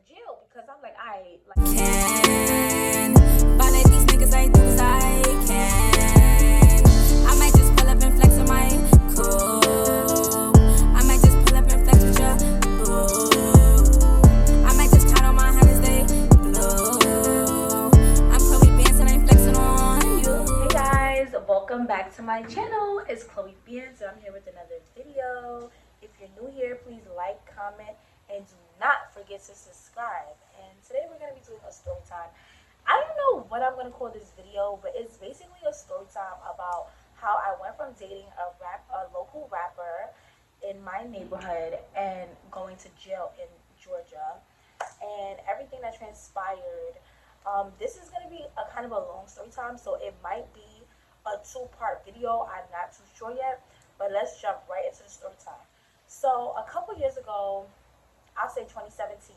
jail because I'm like, I like. Can violate these niggas, I do as I can. I might just pull up and flex on my cool. I might just pull up and flex with your boo. I might just count on my hundreds, they blue. I'm Chloe Bands and I'm flexing on you. Hey guys, welcome back to my channel. It's Chloe Beans and I'm here with another video. If you're new here, please like, comment, and do not forget to subscribe. And today we're going to be doing a story time. I don't know what I'm going to call this video, but it's basically a story time about how I went from dating a local rapper in my neighborhood and going to jail in Georgia and everything that transpired. This is going to be a kind of a long story time, so it might be a two-part video. I'm not too sure yet, but let's jump right into the story time. So a couple years ago, I'll say 2017,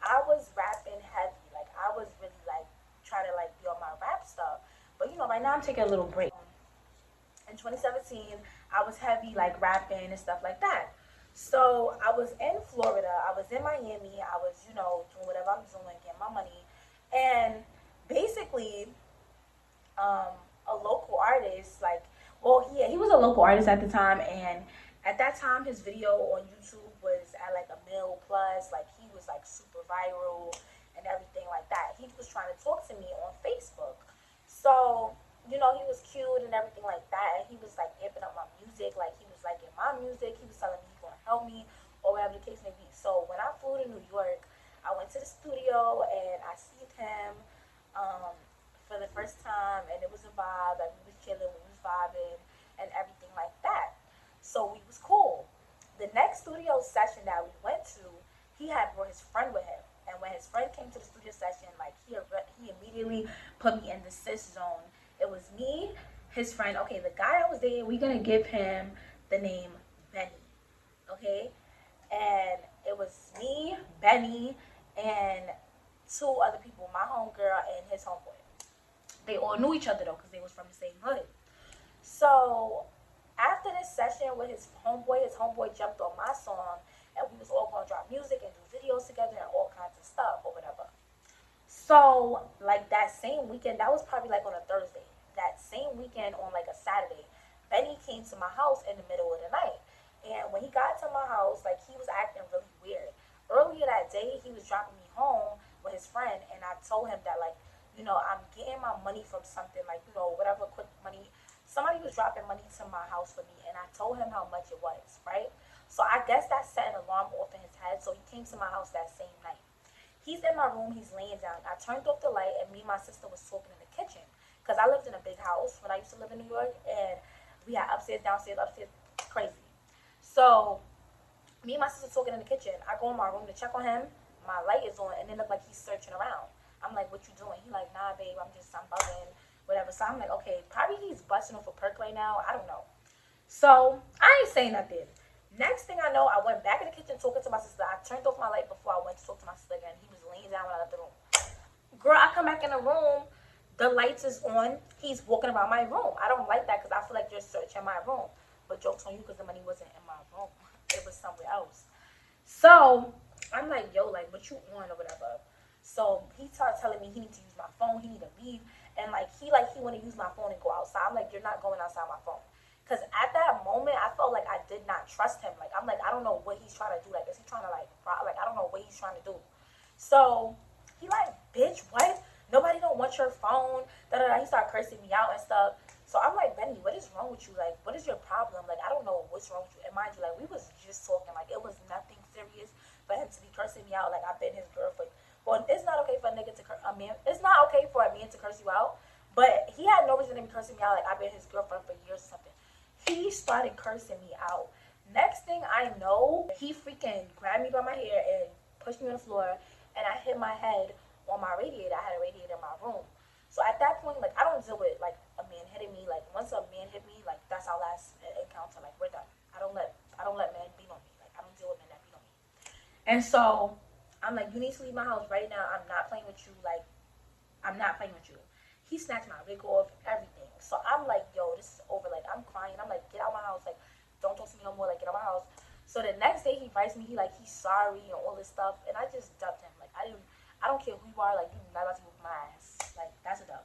I was rapping heavy. Like, I was really like trying to like be on my rap stuff. But you know, right now I'm taking a little break. In 2017, I was heavy like rapping and stuff like that. So I was in Florida, I was in Miami, I was, you know, doing whatever I'm doing, getting my money. And basically, a local artist, like, well, he was a local artist at the time, and at that time his video on YouTube was at like a mil plus, like he was like super viral and everything like that. He was trying to talk to me on Facebook. So, you know, he was cute and everything like that, and he was like amping up my music, like he was liking my music, he was telling me he's gonna help me or whatever the case may be. So when I flew to New York, I went to the studio and I seen him for the first time, and it was a vibe. Like, we was chilling, we was vibing, and everything like that. So we was cool. The next studio session that we went to, he had brought his friend with him, and when his friend came to the studio session, like he immediately put me in the cis zone. It was me, his friend. Okay, the guy I was dating, we're gonna give him the name Benny. Okay, and it was me, Benny, and two other people, my homegirl and his homeboy. They all knew each other though, because they was from the same hood. So after this session with his homeboy jumped on my song, and we was all gonna drop music and do videos together and all kinds of stuff or whatever. So like that same weekend, that was probably like on a Thursday. That same weekend on like a Saturday, Benny came to my house in the middle of the night. And when he got to my house, like, he was acting really weird. Earlier that day, he was dropping me home with his friend, and I told him that, like, you know, I'm getting my money from something, like, you know, whatever quick money. Somebody was dropping money to my house for me, and I told him how much it was, right? So I guess that set an alarm off in his head, so he came to my house that same night. He's in my room, he's laying down. I turned off the light, and me and my sister was talking in the kitchen. Because I lived in a big house when I used to live in New York, and we had upstairs, downstairs, upstairs, crazy. So me and my sister talking in the kitchen. I go in my room to check on him. My light is on, and it looked like he's searching around. I'm like, "What you doing?" He like, "Nah, babe, I'm bugging, whatever." So I'm like, "Okay, probably he's busting off a perk right now. I don't know." So I ain't saying nothing. Next thing I know, I went back in the kitchen talking to my sister. I turned off my light before I went to talk to my sister again. He was laying down when I left the room. Girl, I come back in the room. The lights is on. He's walking around my room. I don't like that because I feel like you're searching my room. But joke's on you because the money wasn't in my room. It was somewhere else. So I'm like, yo, like, what you on or whatever. So he started telling me he needs to use my phone. He need to leave. And he want to use my phone and go outside. I'm like, you're not going outside my phone. Because at that moment, I felt like I did not trust him. Like, I'm like, I don't know what he's trying to do. Like, is he trying to, like, I don't know what he's trying to do. So he like, bitch, what? Nobody don't want your phone. Da, da, da. He started cursing me out and stuff. So I'm like, Benny, what is wrong with you? Like, what is your problem? Like, I don't know what's wrong with you. And mind you, like, we was just talking. Like, it was nothing serious for him to be cursing me out. Like, I've been his girlfriend. Well, it's not okay for a nigga to curse a man. It's not okay for a man to curse you out. But he had no reason to be cursing me out. Like, I've been his girlfriend for years or something. He started cursing me out. Next thing I know, he freaking grabbed me by my hair and pushed me on the floor. And I hit my head on my radiator. I had a radiator in my room. So at that point, like, I don't deal with, like, a man hitting me. Like, once a man hit me, like, that's our last encounter. Like, we're done. I don't let men beat on me. Like, I don't deal with men that beat on me. And so I'm like, you need to leave my house right now. I'm not playing with you. Like, I'm not playing with you. He snatched my wig off, everything. So I'm like, yo, this is over. Like, I'm crying. I'm like, get out my house. Like, don't talk to me no more. Like, get out my house. So the next day he writes me, he's sorry and all this stuff, and I just dubbed him. Like I don't care who you are, like you not about to whoop my ass. Like that's a dub.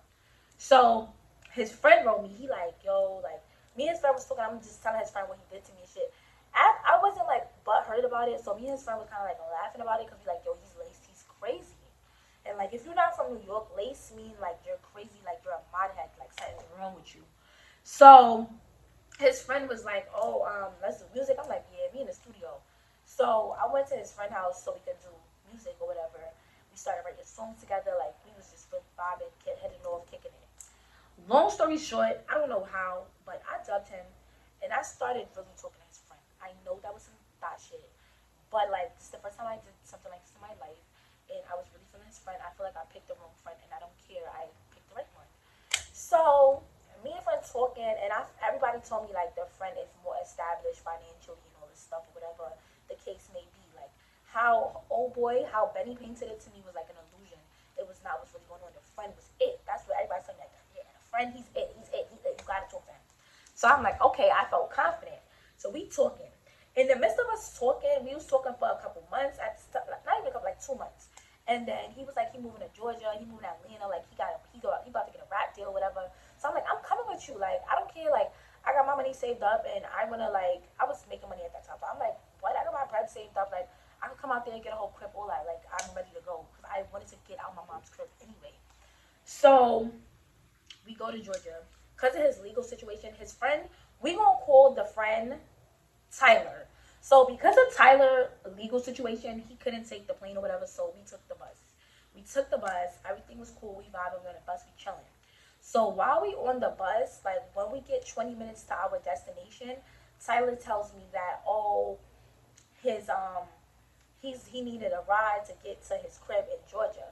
So his friend wrote me, he like, yo, like me and his friend was talking, I'm just telling his friend what he did to me and shit. I wasn't like butt hurt about it, so me and his friend was kind of like laughing about it because we like, yo, he's laced, he's crazy. And like if you're not from New York, lace mean like you're crazy, like you're a modhead, like something's wrong with you. So his friend was like, "Oh, let's do music." I'm like, "Yeah, me in the studio." So I went to his friend's house so we could do music or whatever. We started writing songs together. Like we was just really vibing, heading off, kicking it. Long story short, I don't know how, but I dubbed him, and I started really talking to his friend. I know that was some thought shit, but like this is the first time I did something like this in my life, and I was really feeling his friend. I feel like I picked the wrong friend, and I don't care. I picked the right one. So me and friend talking, and everybody told me like their friend is more established financially and all this stuff or whatever the case may be. Like how oh boy, how Benny painted it to me was like an illusion. It was not what's really going on. The friend was it. That's what everybody's saying. Like yeah, the friend, he's it. He's it. He's it. You gotta talk to him. So I'm like, okay, I felt confident. So we talking. In the midst of us talking, we was talking for a couple months. Not even a couple, like 2 months. And then he was like, he moving to Georgia, he moving to Atlanta, like he about to get a rap deal or whatever. So I'm like, I'm coming with you. Like, I don't care. Like, I got my money saved up and I wanna like, I was making money at that time. So I'm like, what? I got my bread saved up. Like, I could come out there and get a whole crib, all that. Like, I'm ready to go because I wanted to get out my mom's crib anyway. So we go to Georgia because of his legal situation. His friend, we gonna call the friend Tyler. So because of Tyler's legal situation, he couldn't take the plane or whatever. So we took the bus. We took the bus. Everything was cool. We vibing on the bus. We chilling. So while we on the bus, like when we get 20 minutes to our destination, Tyler tells me that his he needed a ride to get to his crib in Georgia.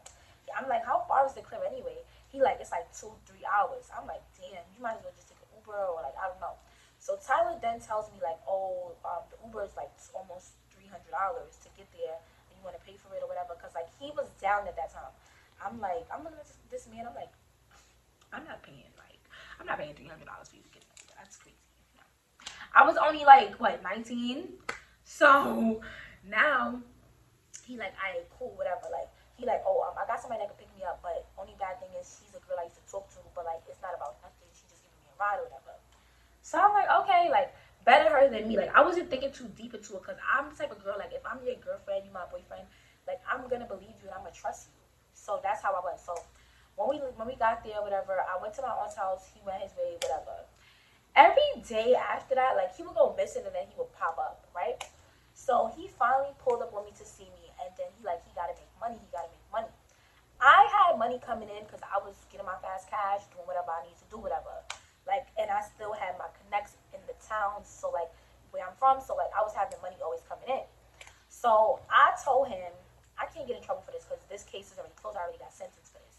I'm like, how far is the crib anyway? He like, it's like 2-3 hours. I'm like, damn, you might as well just take an Uber or like I don't know. So Tyler then tells me like, oh, the Uber is like almost $300 to get there. And you want to pay for it or whatever? Because like he was down at that time. I'm like, I'm looking at this man. I'm like, I'm not paying $300 for you to get there. That's crazy. No. I was only like what 19, so now he like, I ain't cool, whatever. Like he like, oh, I got somebody that can pick me up, but only bad thing is she's a girl I used to talk to, but like it's not about nothing. She just giving me a ride or whatever. So I'm like, okay, like better her than me. Like I wasn't thinking too deep into it because I'm the type of girl like if I'm your girlfriend, you my boyfriend, like I'm gonna believe you and I'm gonna trust you. So that's how I was. So when we got there, whatever, I went to my aunt's house. He went his way, whatever. Every day after that, like he would go missing and then he would pop up, right? So he finally pulled up on me to see me, and then he gotta make money. He gotta make money. I had money coming in because I was getting my fast cash, doing whatever I need to do, whatever. Like, and I still had my connects in the town, so like where I'm from, so like I was having money always coming in. So I told him I can't get in trouble for this because this case is already closed. I already got sentenced for this.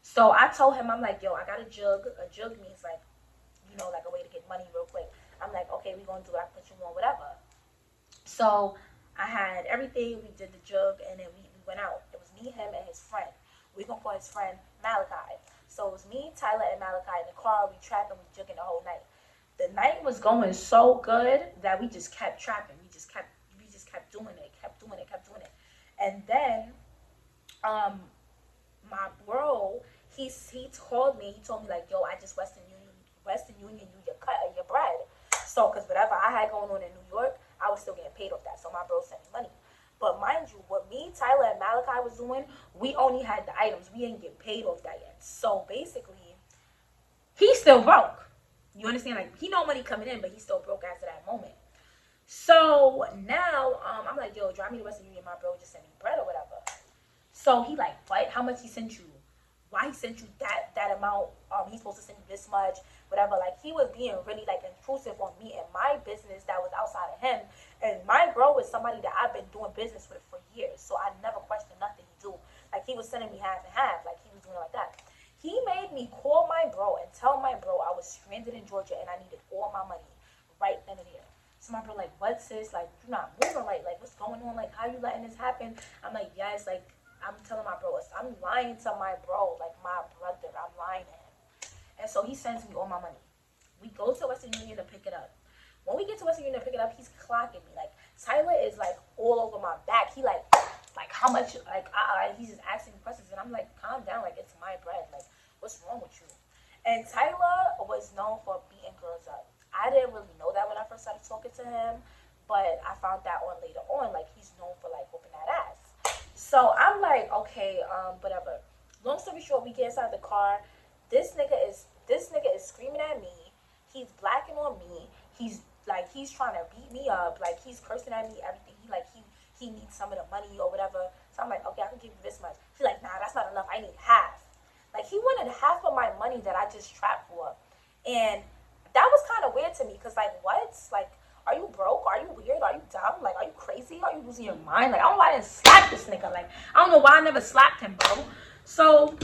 So I told him, I'm like, yo, I got a jug. A jug means like, like a way to get money real quick. I'm like, okay, we gonna do it. I put you on whatever. So I had everything. We did the jug, and then we went out. It was me, him, and his friend. We gonna call his friend Malachi. So it was me, Tyler, and Malachi in the car. We trapping, we jugging the whole night. The night was going so good that we just kept trapping. We just kept doing it, kept doing it, kept doing it. And then, my bro, he called me. He told me like, yo, I just Western Union, you your cut of your bread. So, cause whatever I had going on in New York, I was still getting paid off that. So my bro sent me money. But mind you, what me, Tyler, and Malachi was doing, we only had the items. We ain't get paid off that yet. So basically, he's still broke. You understand? Like he no money coming in, but he's still broke after that moment. So now, I'm like, yo, drive me to Western Union. My bro just sent me bread or whatever. So he like, what? How much he sent you? Why he sent you that amount? He's supposed to send you this much, whatever. Like he was being really like intrusive on me and my business that was outside of him. And my bro is somebody that I've been doing business with for years, so I never questioned nothing he do. Like he was sending me half and half, like he was doing it like that. He made me call my bro and tell my bro I was stranded in Georgia and I needed all my money right then and there. So my bro like, what sis? Like you're not moving right. Like what's going on? Like how you letting this happen? I'm like, yes. Like I'm telling my bro, I'm lying to my bro, like my brother. I'm lying to him. And so he sends me all my money. We go to Western Union to pick it up. When we get to Western Union to pick it up, he's clocking me. Like Tyler is like all over my back. He like how much, like he's just asking me questions, and I'm like, calm down, like it's my bread, like what's wrong with you? And Tyler was known for beating girls up. I didn't really know that when I first started talking to him, but I found that on later on, like he's known for like whooping that ass. So I'm like, okay, whatever. Long story short, we get inside the car. This nigga is screaming at me. He's blacking on me. He's trying to beat me up. Like he's cursing at me, everything. He needs some of the money or whatever. So I'm like, okay, I can give you this much. He's like, nah, that's not enough. I need half. Like he wanted half of my money that I just trapped for. And that was kind of weird to me because like, what? Like, are you broke? Are you weird? Are you dumb? Like, are you crazy? Are you losing your mind? Like, I don't know why I didn't slap this nigga. Like, I don't know why I never slapped him, bro. So,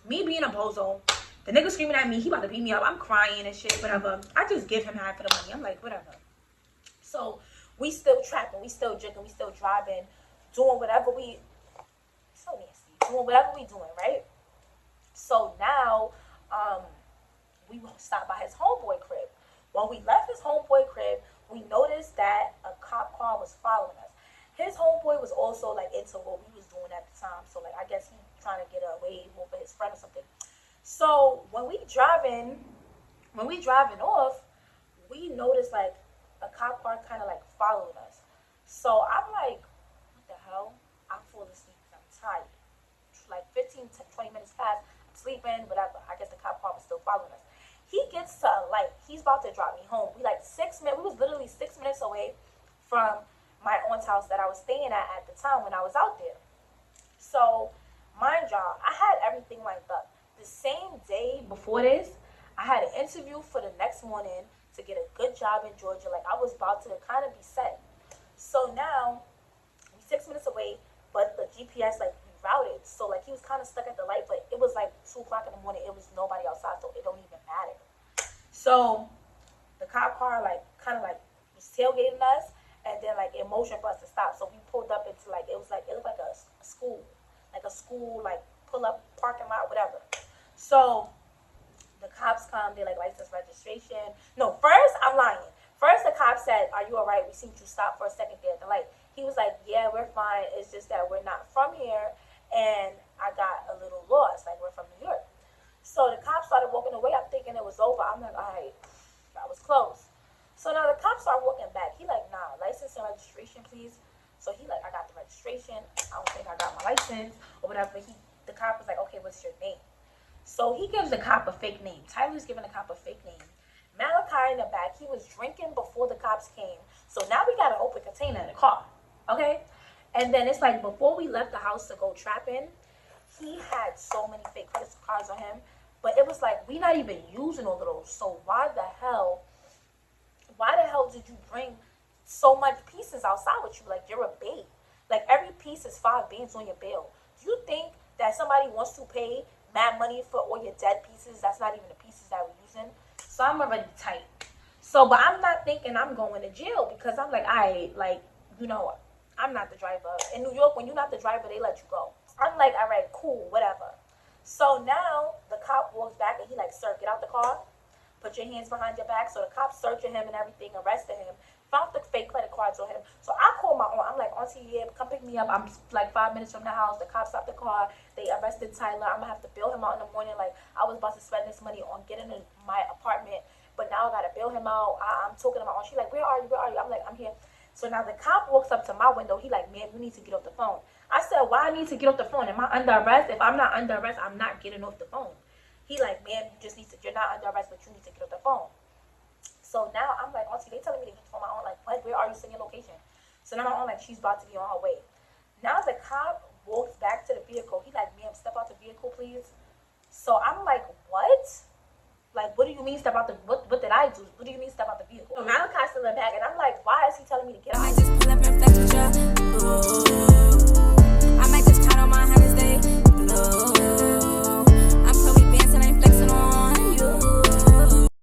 me being a bozo, the nigga screaming at me, he about to beat me up. I'm crying and shit, whatever. I just give him half of the money. I'm like, whatever. So, we still trapping, we still drinking, we still driving, doing whatever we, so nasty, doing whatever we doing, right? So now, we stopped by his homeboy crib. When we left his homeboy crib, we noticed that a cop car was following us. His homeboy was also like into what we was doing at the time, so like I guess he trying to get away with his friend or something. So when we driving off, we noticed like a cop car kind of like following us. So I'm like, what the hell? I'm falling asleep because I'm tired. Like 15 to 20 minutes past, I'm sleeping, whatever. I guess the cop car was still following us. He gets to a light. He's about to drop me home. We like 6 minutes. We was literally 6 minutes away from my aunt's house that I was staying at the time when I was out there. So, mind y'all, I had everything lined up. The same day before this, I had an interview for the next morning to get a good job in Georgia. Like, I was about to kind of be set. So now, we're 6 minutes away, but the GPS, like, rerouted. So, like, he was kind of stuck at the light, but it was, like, 2 o'clock in the morning. It was nobody outside, so it don't even matter. So, the cop car, like, kind of, like, was tailgating us, and then, like, in motion for us to stop. So, we pulled up into, like, it looked like a school. Like, a school, like, pull-up parking lot, whatever. So, the cops come, they like license registration. No, first, I'm lying. First, the cop said, are you all right? We seen you stop for a second there at the light. He was like, yeah, we're fine. It's just that we're not from here, and I got a little lost. Like, we're from New York. So the cop started walking away. I'm thinking it was over. I'm like, all right, that was close. So now the cop started walking back. He like, nah, license and registration, please. So he like, I got the registration. I don't think I got my license or whatever. The cop was like, okay, what's your name? So he gives the cop a fake name. Tyler's giving the cop a fake name. Malachi in the back, he was drinking before the cops came. So now we got an open container in the car, okay? And then it's like before we left the house to go trapping, he had so many fake credit cards on him. But it was like, we not even using all of those. So why the hell did you bring so much pieces outside with you? Like, you're a bait. Like, every piece is 5 bands on your bill. Do you think that somebody wants to pay mad money for all your dead pieces? That's not even the pieces that we're using. So I'm already tight. So, but I'm not thinking I'm going to jail because I'm like, I'm not the driver. In New York, when you're not the driver, they let you go. I'm like, all right, cool, whatever. So now the cop walks back and he like, sir, get out the car. Put your hands behind your back. So the cop searching him and everything, arrested him. Found the fake credit cards on him. So I called my aunt. I'm like, auntie, yeah, come pick me up. I'm like 5 minutes from the house. The cops stopped the car. They arrested Tyler. I'm going to have to bail him out in the morning. Like, I was about to spend this money on getting in my apartment, but now I got to bail him out. I'm talking to my aunt. She's like, where are you? Where are you? I'm like, I'm here. So now the cop walks up to my window. He like, ma'am, you need to get off the phone. I said, why I need to get off the phone? Am I under arrest? If I'm not under arrest, I'm not getting off the phone. He like, ma'am, you're not under arrest, but you need to get off the phone. So now I'm like, auntie, they telling me to get the phone. My aunt like, what? Where are you? Send your location. So now my aunt like, she's about to be on her way. Now the cop walks back to the vehicle. He like, ma'am, step out the vehicle, please. So I'm like, what? Like, what do you mean step out the, what did I do? What do you mean step out the vehicle? So Malachi's still in the back, and I'm like, why is he telling me to get out? I just pull up and flex.